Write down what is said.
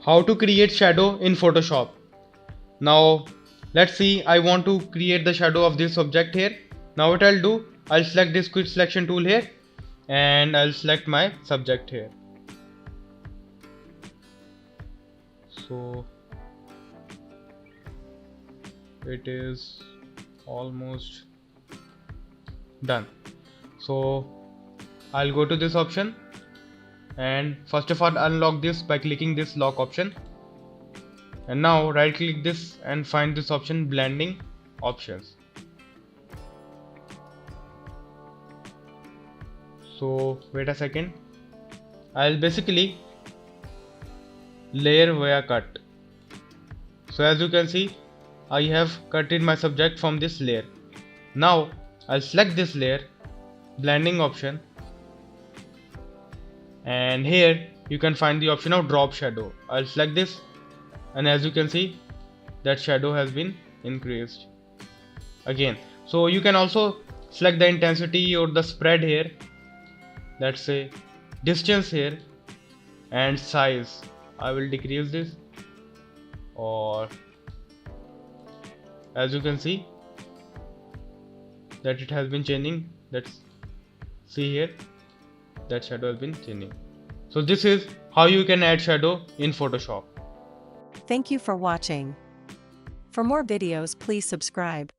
How to create shadow in Photoshop. Now let's see, I want to create the shadow of this object here. Now what I'll do, I'll select this quick selection tool here and I'll select my subject here. So it is almost done. So I'll go to this option and first of all unlock this by clicking this lock option, and now right click this and find this option, blending options. So wait a second, I'll basically layer via cut. So as you can see, I have cutted my subject from this layer. Now I'll select this layer, blending option, and here you can find the option of drop shadow. I'll select this and as you can see that shadow has been increased again. So you can also select the intensity or the spread here, let's say distance here, and size. I will decrease this, or as you can see that it has been changing. Let's see here that shadow has been changing. So this is how you can add shadow in Photoshop. Thank you for watching. For more videos, please subscribe.